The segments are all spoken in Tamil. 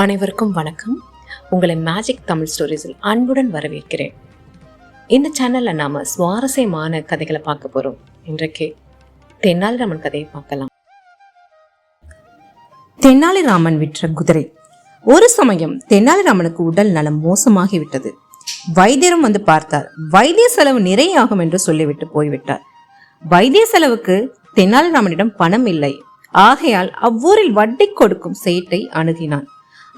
அனைவருக்கும் வணக்கம். உங்களை மேஜிக் தமிழ் ஸ்டோரிஸில் அன்புடன் வரவேற்கிறேன். இந்த சேனல்ல நாம சுவாரஸ்யமான கதைகளை பார்க்க போறோம். இன்றைக்கு தென்னாலிராமன் கதையை பார்க்கலாம். தென்னாலிராமன் விற்ற குதிரை. ஒரு சமயம் தென்னாலிராமனுக்கு உடல் நலம் மோசமாகிவிட்டது. வைத்தியரும் வந்து பார்த்தார். வைத்திய செலவு நிறைய ஆகும் என்று சொல்லிவிட்டு போய்விட்டார். வைத்திய செலவுக்கு தென்னாலிராமனிடம் பணம் இல்லை. ஆகையால் அவ்வூரில் வட்டி கொடுக்கும் சேட்டை அணுகினான்.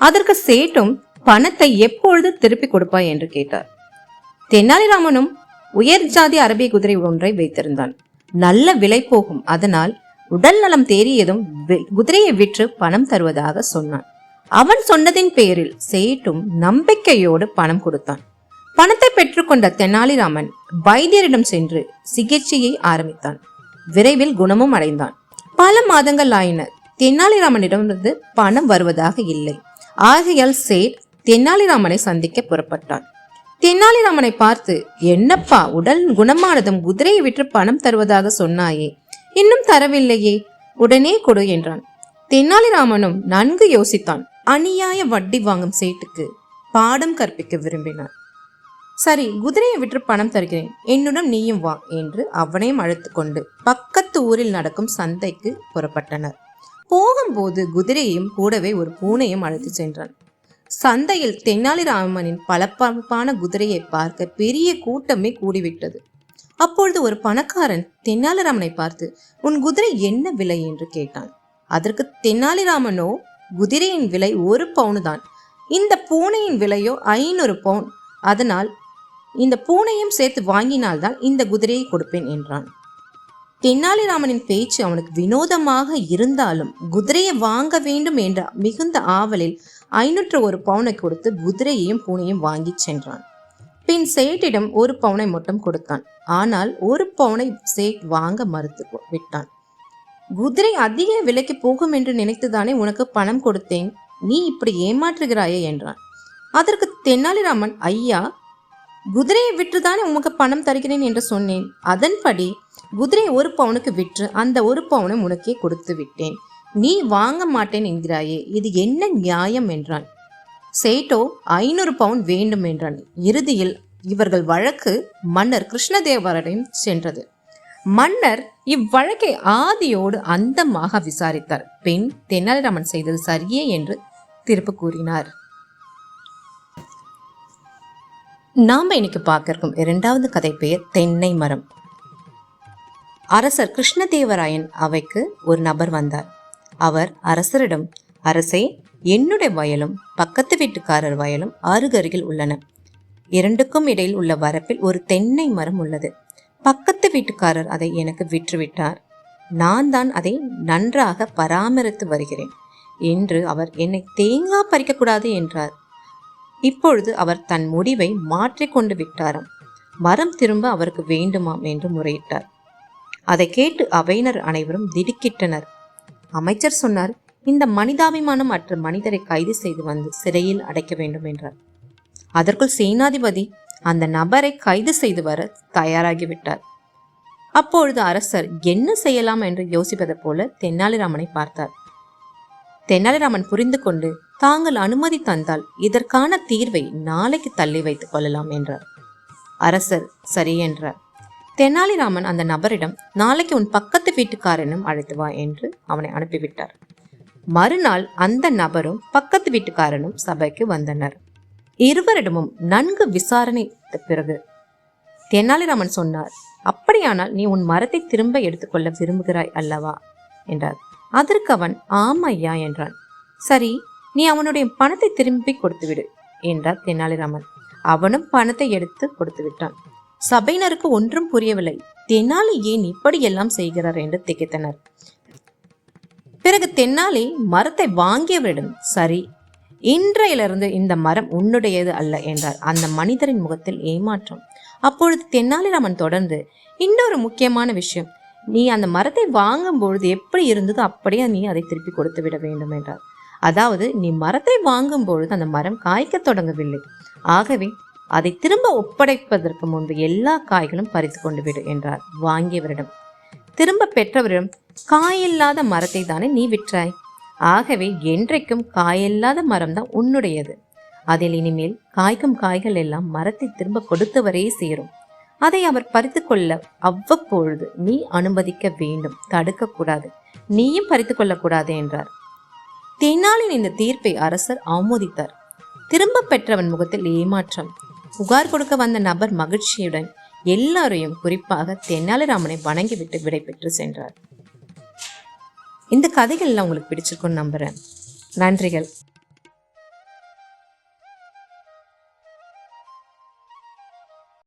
அதற்கு சேட்டும் பணத்தை எப்பொழுது திருப்பி கொடுப்பாய் என்று கேட்டார். தென்னாலிராமனும் உயர் ஜாதி அரபிய குதிரை ஒன்றை வைத்திருந்தான். நல்ல விலை போகும், அதனால் உடல் நலம் தேறியதும் குதிரையை விற்று பணம் தருவதாக சொன்னான். அவன் சொன்னதின் பேரில் சேட்டும் நம்பிக்கையோடு பணம் கொடுத்தான். பணத்தை பெற்றுக்கொண்ட தென்னாலிராமன் வைத்தியரிடம் சென்று சிகிச்சையை ஆரம்பித்தான். விரைவில் குணமும் அடைந்தான். பல மாதங்கள் ஆயின. தென்னாலிராமனிடமிருந்து பணம் வருவதாக இல்லை. ஆகையால் சேட் தென்னாலிராமனை சந்திக்க புறப்பட்டான். தென்னாலிராமனை பார்த்து, என்னப்பா, உடல் குணமானதும் குதிரையை விற்று பணம் தருவதாக சொன்னாயே, இன்னும் தரவில்லையே, உடனே கொடு என்றான். தென்னாலிராமனும் நன்கு யோசித்தான். அநியாய வட்டி வாங்கும் சேட்டுக்கு பாடம் கற்பிக்க விரும்பினான். சரி, குதிரையை விற்று பணம் தருகிறேன், என்னுடன் நீயும் வா என்று அவனையும் அழைத்து கொண்டு பக்கத்து ஊரில் நடக்கும் சந்தைக்கு புறப்பட்டனர். போகும்போது குதிரையையும் கூடவே ஒரு பூனையும் அழைத்து சென்றான். சந்தையில் தென்னாலிராமனின் பளபளப்பான குதிரையை பார்க்க பெரிய கூட்டமே கூடிவிட்டது. அப்பொழுது ஒரு பணக்காரன் தென்னாலிராமனை பார்த்து, உன் குதிரை என்ன விலை என்று கேட்டான். அதற்கு தென்னாலிராமனோ, குதிரையின் விலை 1 பவுன் தான், இந்த பூனையின் விலையோ 500 பவுன், அதனால் இந்த பூனையும் சேர்த்து வாங்கினால்தான் இந்த குதிரையை கொடுப்பேன் என்றான். தென்னாலிராமனின் பேச்சு அவனுக்கு வினோதமாக இருந்தாலும் குதிரையை வாங்க வேண்டும் என்ற மிகுந்த ஆவலில் 501 பவுனை கொடுத்து குதிரையையும் பூனையும் வாங்கி சென்றான். பின் சேட்டிடம் 1 பவுனை மட்டும் கொடுத்தான். ஆனால் 1 பவுனை சேட் வாங்க மறுத்து விட்டான். குதிரை அதிக விலைக்கு போகும் என்று நினைத்துதானே உனக்கு பணம் கொடுத்தேன், நீ இப்படி ஏமாற்றுகிறாயே என்றான். அதற்கு தென்னாலிராமன், ஐயா, குதிரையை விற்றுதானே உமக்கு பணம் தருகிறேன் என்று சொன்னேன். அதன்படி குதிரை 1 பவுனுக்கு விற்று அந்த 1 பவுனை உனக்கே கொடுத்து விட்டேன். நீ வாங்க மாட்டேன் என்கிறாயே, இது என்ன நியாயம் என்றான். சேட்டோ 500 பவுன் வேண்டும் என்றான். இறுதியில் இவர்கள் வழக்கு மன்னர் கிருஷ்ணதேவரிடம் சென்றது. மன்னர் இவ்வழக்கை ஆதியோடு அந்தமாக விசாரித்தார். பின் தென்னாலிராமன் செய்தது சரியே என்று தீர்ப்பு கூறினார். நாம இன்னைக்கு பார்க்க 2வது கதை பெயர் தென்னை மரம். அரசர் கிருஷ்ணதேவராயன் அவைக்கு ஒரு நபர் வந்தார். அவர் அரசரிடம், அரசே, என்னுடைய வயலும் பக்கத்து வீட்டுக்காரர் வயலும் அருகருகில் உள்ளன. 2க்கும் இடையில் உள்ள வரப்பில் ஒரு தென்னை மரம் உள்ளது. பக்கத்து வீட்டுக்காரர் அதை எனக்கு விற்றுவிட்டார். நான் தான் அதை நன்றாக பராமரித்து வருகிறேன் என்று அவர் என்னை தேங்காய் பறிக்கக்கூடாது என்றார். இப்பொழுது அவர் தன் முடிவை மாற்றிக்கொண்டு விட்டாராம். மரம் திரும்ப அவருக்கு வேண்டுமாம் என்று முறையிட்டார். அதை கேட்டு அவையினர் அனைவரும் திடுக்கிட்டனர். அமைச்சர் சொன்னார், இந்த மனிதாபிமானம் அற்ற மனிதரை கைது செய்து வந்து சிறையில் அடைக்க வேண்டும் என்றார். அதற்குள் சேனாதிபதி அந்த நபரை கைது செய்து வர தயாராகிவிட்டார். அப்பொழுது அரசர் என்ன செய்யலாம் என்று யோசிப்பது போல தென்னாலிராமனை பார்த்தார். தென்னாலிராமன் புரிந்து கொண்டு, தாங்கள் அனுமதி தந்தால் இதற்கான தீர்வை நாளைக்கு தள்ளி வைத்துக் கொள்ளலாம் என்றார். அரசர் சரி என்றார். தென்னாலிராமன் அந்த நபரிடம், நாளைக்கு உன் பக்கத்து வீட்டுக்காரனும் அழைத்து வா என்று அவனை அனுப்பிவிட்டார். மறுநாள் அந்த நபரும் பக்கத்து வீட்டுக்காரனும் சபைக்கு வந்தனர். இருவரிடமும் நன்கு விசாரணை பிறகு தென்னாலிராமன் சொன்னார், அப்படியானால் நீ உன் மரத்தை திரும்ப எடுத்துக்கொள்ள விரும்புகிறாய் அல்லவா என்றார். அதற்கு அவன், ஆமையா என்றான். சரி, நீ அவனுடைய பணத்தை திரும்பி கொடுத்து விடு என்றார் தென்னாலிராமன். அவனும் பணத்தை எடுத்து கொடுத்து விட்டான். சபையினருக்கு ஒன்றும் புரியவில்லை. தென்னாலி ஏன் இப்படி எல்லாம் செய்கிறார் என்று திகைத்தனர். பிறகு தென்னாலி மரத்தை வாங்கியவரிடம், சரி, இன்றையிலிருந்து இந்த மரம் உன்னுடையது அல்ல என்றார். அந்த மனிதரின் முகத்தில் ஏமாற்றம். அப்பொழுது தென்னாலிராமன் தொடர்ந்து, இன்னொரு முக்கியமான விஷயம், நீ அந்த மரத்தை வாங்கும் பொழுது எப்படி இருந்ததோ அப்படியே நீ அதை திருப்பி கொடுத்து விட வேண்டும் என்றார். அதாவது, நீ மரத்தை வாங்கும் பொழுது அந்த மரம் காய்க்க தொடங்கவில்லை. ஆகவே அதை திரும்ப ஒப்படைப்பதற்கு முன்பு எல்லா காய்களும் பறித்து கொண்டு விடு என்றார் வாங்கியவரிடம். திரும்ப பெற்றவரிடம், காயில்லாத மரத்தை தானே நீ விற்றாய், ஆகவே என்றைக்கும் காயில்லாத மரம்தான் உன்னுடையது. அதில் இனிமேல் காய்க்கும் காய்கள் எல்லாம் மரத்தை திரும்ப கொடுத்தவரே சேரும். அதை அவர் பறித்து கொள்ள அவ்வப்பொழுது நீ அனுமதிக்க வேண்டும், தடுக்கக்கூடாது. நீயும் பறித்து கொள்ளக்கூடாது என்றார். தென்னாலின் இந்த தீர்ப்பை அரசர் ஆமோதித்தார். திரும்ப பெற்றவன் முகத்தில் ஏமாற்றம். புகார் கொடுக்க வந்த நபர் மகிழ்ச்சியுடன் எல்லாரையும், குறிப்பாக தென்னாலிராமனை வணங்கிவிட்டு விடை பெற்று சென்றார். இந்த கதைகள்லாம் உங்களுக்கு பிடிச்சிருக்குன்னு நம்புறேன். நன்றிகள்.